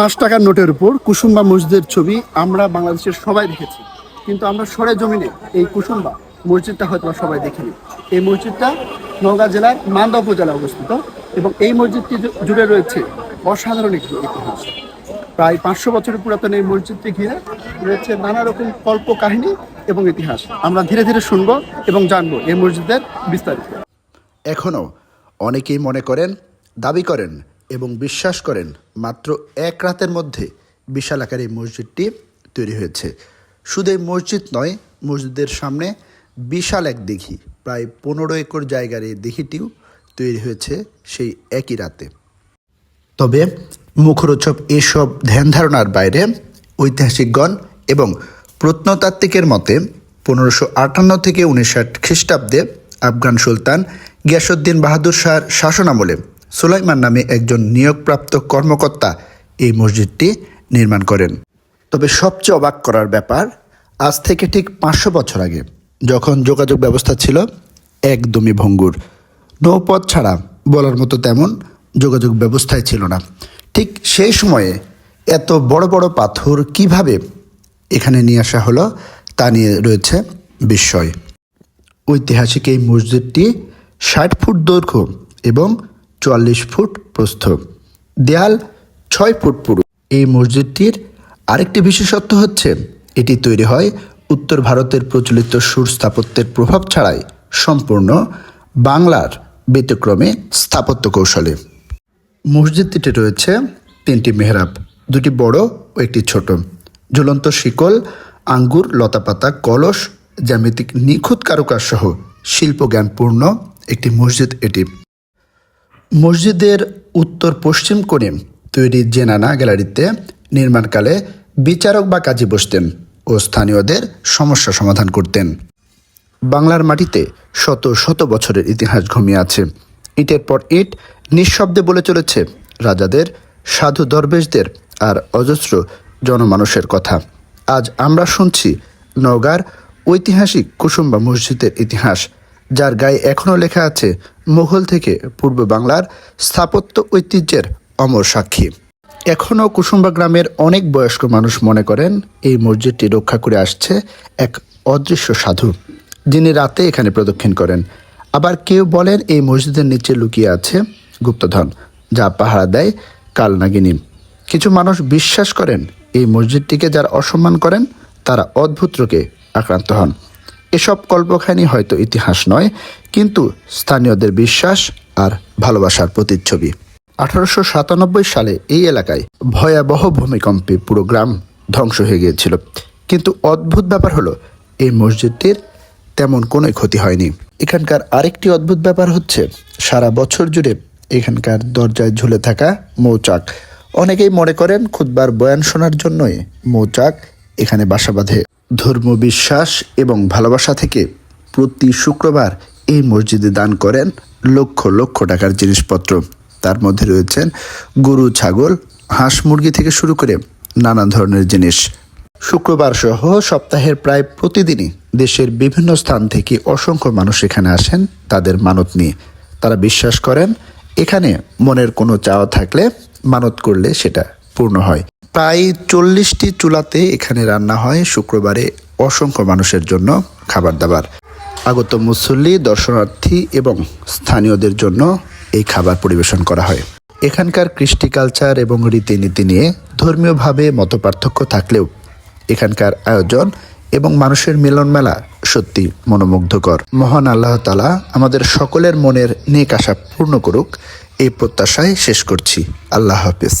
5 টাকার নোটের উপর কুসুম্বা মসজিদের ছবি আমরা বাংলাদেশের সবাই দেখেছি, কিন্তু আমরা সরে জমিনে এই কুসুম্বা মসজিদটা হয়তো সবাই দেখিনি। এই মসজিদটা নওগাঁ জেলার মান্দা উপজেলায় অবস্থিত এবং এই মসজিদটি জুড়ে রয়েছে অসাধারণ একটি ইতিহাস। প্রায় 500 বছরের পুরাতন এই মসজিদটি ঘিরে রয়েছে নানা রকম কল্প কাহিনী এবং ইতিহাস। আমরা ধীরে ধীরে শুনবো এবং জানবো এই মসজিদের বিস্তারিত। এখনও অনেকেই মনে করেন, দাবি করেন এবং বিশ্বাস করেন মাত্র এক রাতের মধ্যে বিশাল আকার এই মসজিদটি তৈরি হয়েছে। শুধু এই মসজিদ নয়, মসজিদের সামনে বিশাল এক দিঘি, প্রায় 15 একর জায়গার এই দিঘিটিও তৈরি হয়েছে সেই একই রাতে। তবে মুখরোচক এসব ধ্যান ধারণার বাইরে ঐতিহাসিকগণ এবং প্রত্নতাত্ত্বিকের মতে 1558 থেকে 1960 খ্রিস্টাব্দে আফগান সুলতান গিয়াসউদ্দিন বাহাদুর শাহর শাসনামলে সুলাইমান নামে একজন নিয়োগপ্রাপ্ত কর্মকর্তা এই মসজিদটি নির্মাণ করেন। তবে সবচেয়ে অবাক করার ব্যাপার, আজ থেকে ঠিক 500 বছর আগে, যখন যোগাযোগ ব্যবস্থা ছিল একদমই ভঙ্গুর, নৌপথ ছাড়া বলার মতো তেমন যোগাযোগ ব্যবস্থাই ছিল না, ঠিক সেই সময়ে এত বড় বড় পাথর কিভাবে এখানে নিয়ে আসা হলো তা নিয়ে রয়েছে বিস্ময়। ঐতিহাসিক এই মসজিদটি 60 ফুট দৈর্ঘ্য এবং 44 ফুট প্রস্থ, দেয়াল 6 ফুট পুরু। এই মসজিদটির আরেকটি বিশেষত্ব হচ্ছে এটি তৈরি হয় উত্তর ভারতের প্রচলিত সুর স্থাপত্যের প্রভাব ছাড়াই সম্পূর্ণ বাংলার ব্যতিক্রমে স্থাপত্য কৌশলে। মসজিদটিতে রয়েছে 3টি মেহরাব, 2টি বড় ও একটি ছোট। ঝুলন্ত শিকল, আঙ্গুর, লতাপাতা, কলস, জ্যামিতিক নিখুঁত কারুকাজ সহ শিল্পজ্ঞানপূর্ণ একটি মসজিদ এটি। মসজিদের উত্তর পশ্চিম কোণে তৈরি জেনানা গ্যালারিতে নির্মাণকালে বিচারক বা কাজী বসতেন ও স্থানীয়দের সমস্যা সমাধান করতেন। বাংলার মাটিতে শত শত বছরের ইতিহাস ঘুমিয়ে আছে। ইটের পর ইট নিঃশব্দে বলে চলেছে রাজাদের, সাধু দরবেশদের আর অজস্র জনমানুষের কথা। আজ আমরা শুনছি নওগাঁর ঐতিহাসিক কুসুম্বা মসজিদের ইতিহাস, যার গায়ে এখনও লেখা আছে মুঘল থেকে পূর্ব বাংলার স্থাপত্য ঐতিহ্যের অমর সাক্ষী। এখনও কুসুম্বা গ্রামের অনেক বয়স্ক মানুষ মনে করেন এই মসজিদটি রক্ষা করে আসছে এক অদৃশ্য সাধু, যিনি রাতে এখানে প্রদক্ষিণ করেন। আবার কেউ বলেন এই মসজিদের নিচে লুকিয়ে আছে গুপ্তধন, যা পাহারা দেয় কালনাগিনী। কিছু মানুষ বিশ্বাস করেন এই মসজিদটিকে যারা অসম্মান করেন তারা অদ্ভুত রোগে আক্রান্ত হন। এসব কল্পকাহিনী হয়তো ইতিহাস নয়, কিন্তু স্থানীয়দের বিশ্বাস আর ভালোবাসার প্রতিচ্ছবি। 1897 সালে এই এলাকায় ভয়াবহ ভূমিকম্পে পুরো গ্রাম ধ্বংস হয়ে গিয়েছিল, কিন্তু অদ্ভুত ব্যাপার হলো এই মসজিদটির তেমন কোনো ক্ষতি হয়নি। এখানকার আরেকটি অদ্ভুত ব্যাপার হচ্ছে সারা বছর জুড়ে এখানকার দরজায় ঝুলে থাকা মৌচাক। অনেকেই মনে করেন খুতবার বয়ান শোনার জন্যই মৌচাক এখানে বাসা বাঁধে। ধর্ম বিশ্বাস এবং ভালোবাসা থেকে প্রতি শুক্রবার এই মসজিদে দান করেন লক্ষ লক্ষ টাকার জিনিসপত্র। তার মধ্যে রয়েছেন গরু, ছাগল, হাঁস, মুরগি থেকে শুরু করে নানান ধরনের জিনিস। শুক্রবার সহ সপ্তাহের প্রায় প্রতিদিনই দেশের বিভিন্ন স্থান থেকে অসংখ্য মানুষ এখানে আসেন তাদের মানত নিয়ে। তারা বিশ্বাস করেন এখানে মনের কোনো চাওয়া থাকলে মানত করলে সেটা পূর্ণ হয়। প্রায় 40টি চুলাতে এখানে রান্না হয় শুক্রবারে অসংখ্য মানুষের জন্য খাবার দাবার। আগত মুসল্লি, দর্শনার্থী এবং স্থানীয়দের জন্য এই খাবার পরিবেশন করা হয়। এখানকার কৃষ্টি কালচার এবং রীতিনীতি নিয়ে ধর্মীয়ভাবে মতপার্থক্য থাকলেও এখানকার আয়োজন এবং মানুষের মিলন মেলা সত্যি মনোমুগ্ধকর। মহান আল্লাহ তাআলা আমাদের সকলের মনের নেক আশা পূর্ণ করুক, এই প্রত্যাশায় শেষ করছি। আল্লাহ হাফেজ।